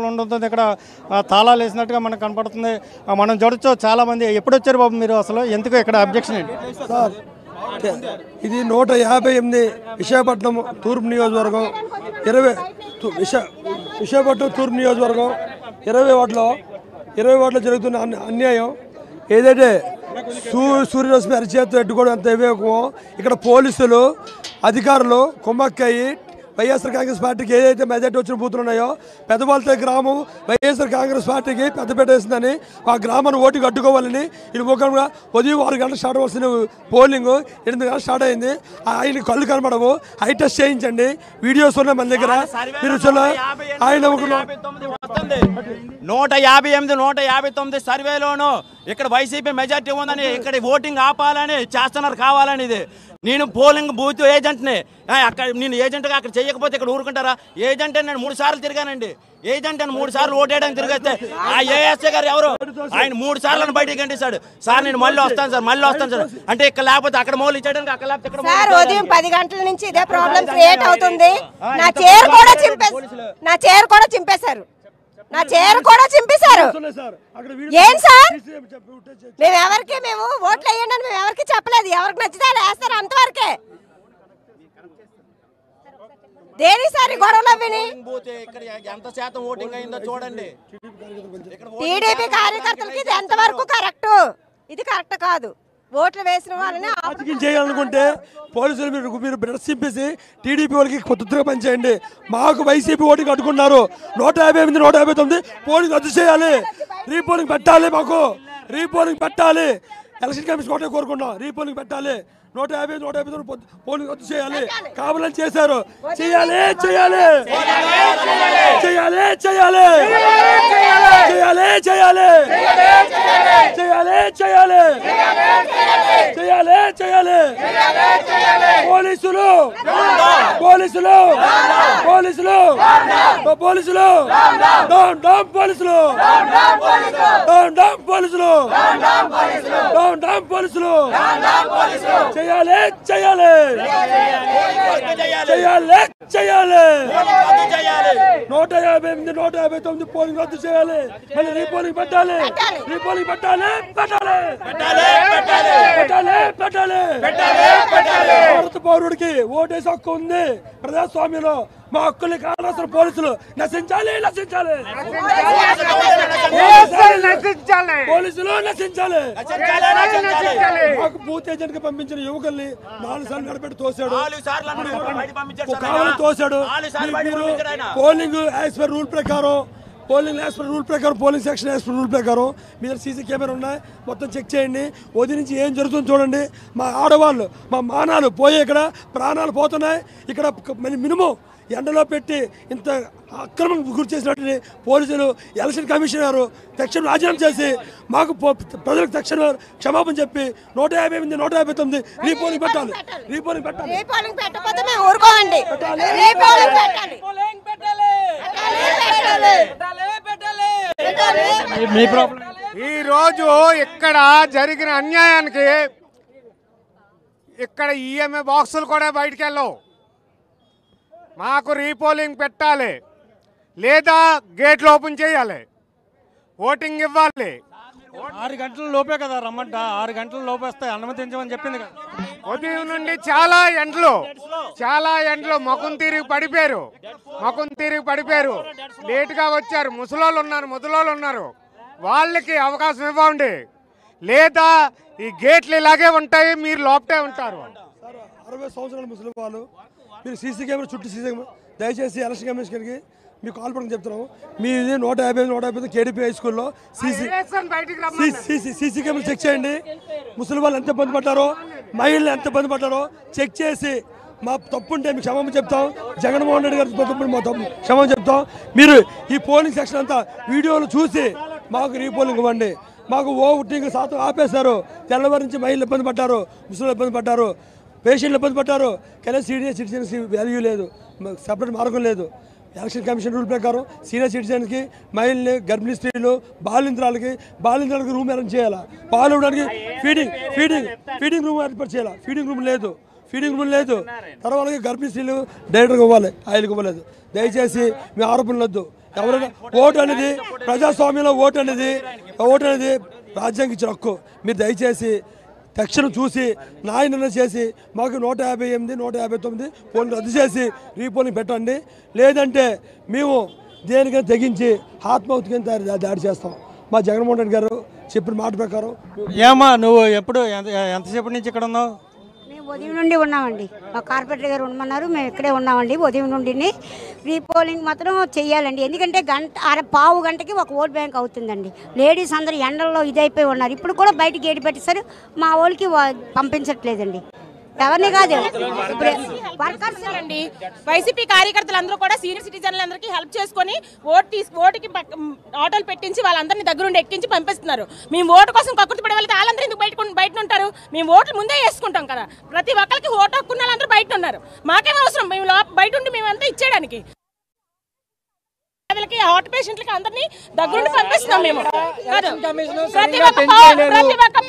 ఉండడంతో ఇక్కడ తాళాలు వేసినట్టుగా మనకు కనపడుతుంది. మనం చూడొచ్చు చాలా మంది. ఎప్పుడు వచ్చారు బాబు మీరు? అసలు ఎందుకు ఇక్కడ అబ్జెక్షన్ ఏంటి సార్? ఇది 158 విశాఖపట్నం తూర్పు నియోజకవర్గం 20 విశాఖపట్నం తూర్పు నియోజకవర్గం 20 వార్డులో జరుగుతున్న అన్యాయం ఏదైతే సూర్యరశ్మి అరిచేతితో ఎట్టుకోవడం అంత వివేకమో ఇక్కడ పోలీసులు అధికారులు కుమ్మక్కయ్యి వైఎస్ఆర్ కాంగ్రెస్ పార్టీకి ఏదైతే మెజార్టీ వచ్చిన బూతులు ఉన్నాయో పెద్దవాళ్ళతో గ్రామం వైఎస్ఆర్ కాంగ్రెస్ పార్టీకి పెద్దపేట వేసిందని ఆ గ్రామాన్ని ఓటుకు అడ్డుకోవాలని ఇది ముఖ్యంగా ఉదయం 6 గంటలు స్టార్ట్ అవ్వాల్సిన పోలింగ్ 8 గంటలు స్టార్ట్ అయింది. ఆయన కళ్ళు కనబడవు. ఐ టెస్ట్ చేయించండి, వీడియోస్ ఉన్నాయి మన దగ్గర. మీరు ఆయన 159 సర్వేలోను ఇక్కడ వైసీపీ మెజార్టీ ఉందని ఇక్కడ ఓటింగ్ ఆపాలని చేస్తున్నారు కావాలని. ఇది నేను పోలింగ్ బూత్ ఏజెంట్ని. అక్కడ నేను ఏజెంట్గా అక్కడ చేయకపోతే ఇక్కడ ఊరుకుంటారా? ఏజెంట్ నేను 3 సార్లు తిరిగానండి. ఏజెంట్ అని 3 సార్లు ఓటేయడానికి తిరిగేస్తే ఆ ఏఎస్ఐ గారు ఎవరు? ఆయన 3 సార్లు బయటికి గంటేశాడు. సార్ నేను మళ్ళీ వస్తాను సార్ అంటే ఇక్కడ లేకపోతే అక్కడ మౌలు ఇచ్చేయడానికి అక్కడ లేకపోతే ఉదయం 10 గంటల నుంచి ఇదే ప్రాబ్లం క్రియేట్ అవుతుంది. నా చైర్ కూడా చింపేశారు. ఏం సార్? మేము ఓట్లు వేయండి అని మేము ఎవరికి చెప్పలేదు. ఎవరికి నచ్చితే వేస్తారు అంతవరకే. దేనిసారి గొడవలు అవ్వని ఎంత శాతం ఓటింగ్ అయిందో చూడండి. టీడీపీ కార్యకర్తలకి ఇది ఎంతవరకు కరెక్ట్? ఇది కరెక్ట్ కాదు. ఓట్లు వేసిన వాళ్ళని చేయాలనుకుంటే పోలీసులు మీరు బ్రెడ్ చింపేసి టీడీపీ వాళ్ళకి కొత్తగా పనిచేయండి. మాకు వైసీపీ ఓటింగ్ అడ్డుకున్నారు. 158 159 పోలింగ్ రద్దు చేయాలి. రీపోలింగ్ పెట్టాలి. మాకు రీపోలింగ్ పెట్టాలి. ఎలక్షన్ కమిషన్ ఒకటే కోరుకున్నాం. రీపోలింగ్ పెట్టాలి. 159 పోలింగ్ రద్దు చేయాలి. కావాలని చేశారు. చేయాలి. పోలీసులు చేయాలి 158 159 పోలింగ్ రద్దు చేయాలి. మళ్ళీ రీపోలింగ్ పెట్టాలి. భారత పౌరుడికి ఓటేసి హక్కు ఉంది. ప్రజాస్వామ్యంలో మా హక్కుల్ని కావాల్సిన పోలీసులు నశించాలి. మాకు బూత్ ఏజెంట్ గా పంపించిన యువకుల్ని 4 సార్లు నడపెట్టి తోసాడు. పోలింగ్ యాజ్ పర్ రూల్ ప్రకారం polling section as per rule ప్రకారం మీరు సీసీ కెమెరా ఉన్నాయి, మొత్తం చెక్ చేయండి. ఉదయం నుంచి ఏం జరుగుతుందో చూడండి. మా ఆడవాళ్ళు మా మానాలు పోయే ఇక్కడ ప్రాణాలు పోతున్నాయి. ఇక్కడ మినిమం ఎండలో పెట్టి ఇంత అక్రమం గురి చేసినట్టు పోలీసులు ఎలక్షన్ కమిషనర్ తక్షణం రాజీనామా చేసి మాకు ప్రజలకు తక్షణ క్షమాపణ చెప్పి 158 159 రీపోలింగ్ పెట్టాలి. ఈ రోజు ఇక్కడ జరిగిన అన్యాయానికి ఇక్కడ ఈఎంఏ బాక్సులు కూడా బయటికి వెళ్ళవు. మాకు రీపోలింగ్ పెట్టాలి, లేదా గేట్లు ఓపెన్ చేయాలి, ఓటింగ్ ఇవ్వాలి. 6 గంటల లోపే కదా రమ్మంట. 6 గంటల లోపే వస్తే అనుమతించమని చెప్పింది కదా. ఉదయం నుండి చాలా ఎండలు ముఖం తిరిగి పడిపోయారు. లేటుగా వచ్చారు. ముసలోళ్ళు ఉన్నారు. వాళ్ళకి అవకాశం ఇవ్వండి, లేదా ఈ గేట్లు ఇలాగే ఉంటాయి, మీరు లోపటే ఉంటారు. 60 సంవత్సరాల ముసలి వాళ్ళు మీరు సీసీ కెమెరా చుట్టూ దయచేసి ఎలక్షన్ కమిషనర్కి మీకు కాల్ పడుకుని చెప్తున్నాము. మీది 158 కేడీపీ హై స్కూల్లో సీసీ కెమెరా చెక్ చేయండి. ముసలి వాళ్ళు ఎంత ఇబ్బంది పడ్డారో, మహిళలు ఎంత ఇబ్బంది పడ్డారో చెక్ చేసి మా తప్పు ఉంటే మీకు క్షమాపణ చెప్తాం. జగన్మోహన్ రెడ్డి గారి తప్పు మా తప్పు క్షమాపణ చెప్తాం. మీరు ఈ పోలింగ్ సెక్షన్ అంతా వీడియోలు చూసి మాకు రీపోలింగ్ ఇవ్వండి. మాకు ఓటింగ్ శాతం ఆపేశారు. తెల్లవారి నుంచి మహిళలు ఇబ్బంది పడ్డారు, ముసలి ఇబ్బంది పడ్డారు, పేషెంట్లు ఇబ్బంది పడ్డారు. కానీ సీనియర్ సిటిజన్స్కి వాల్యూ లేదు, సపరేట్ మార్గం లేదు. ఎలక్షన్ కమిషన్ రూల్ ప్రకారం సీనియర్ సిటిజన్స్కి, మహిళల్ని, గర్భిణీ స్త్రీలు, బాలింతరాలకి రూమ్ అరేంజ్ చేయాలా. పాలు ఇవ్వడానికి ఫీడింగ్ రూమ్ ఏర్పాటు చేయాలా. ఫీడింగ్ రూమ్ లేదు. తర్వాత గర్భిణీ స్త్రీలు డైరెక్ట్గా ఇవ్వాలి, ఆయిల్కి ఇవ్వలేదు. దయచేసి మీ ఆరోపణలు వద్దు. ఎవరైనా ఓటు అనేది ప్రజాస్వామ్యంలో ఓటు అనేది రాజ్యాంగం ఇచ్చిన హక్కు. మీరు దయచేసి తక్షణం చూసి న్యాయ నిర్ణయం చేసి మాకు 158, 159 పోలింగ్ రద్దు చేసి రీపోలింగ్ పెట్టండి. లేదంటే మేము దేనికైనా తెగించి ఆత్మాహుతికి దాడి చేస్తాం. మా జగన్మోహన్ రెడ్డి గారు చెప్పిన మాట ప్రకారం. ఏమా నువ్వు ఎప్పుడు ఎంతసేపటి నుంచి ఇక్కడ ఉన్నావు? మేము ఉదయం నుండి ఉన్నామండి. మా కార్పొరేటర్ గారు ఉండమన్నారు, మేము ఇక్కడే ఉన్నామండి ఉదయం నుండి. రీపోలింగ్ మాత్రం చెయ్యాలండి. ఎందుకంటే పావు గంటకి ఒక ఓట్ బ్యాంక్ అవుతుందండి. లేడీస్ అందరూ ఎండల్లో ఇదైపోయి ఉన్నారు. ఇప్పుడు కూడా బయట గేటు పెట్టేసరి మా వాళ్ళకి పంపించట్లేదండి. ఎవరిని కాదు, వర్కర్స్ అండి. వైసీపీ కార్యకర్తలు అందరూ కూడా సీనియర్ సిటిజన్లందరికీ హెల్ప్ చేసుకొని ఓటుకి ఆటోలు పెట్టించి వాళ్ళందరినీ దగ్గరుండి ఎక్కించి పంపిస్తున్నారు. మేము ఓటు కోసం కక్కుర్తి పడే వాళ్ళకి వాళ్ళందరూ ఎందుకు బయట ఉంటారు? మేము ఓట్లు ముందే వేసుకుంటాం కదా. ప్రతి ఒక్కరికి ఓటు హక్కున్న వాళ్ళందరూ బయట ఉన్నారు. మాకేం అవసరం? మేము బయట ఉండి మేమంతా ఇచ్చేయడానికి. హార్ట్ పేషెంట్లకి అందరినీ దగ్గరుండి పంపిస్తున్నాం. మేము ప్రతి ఒక్క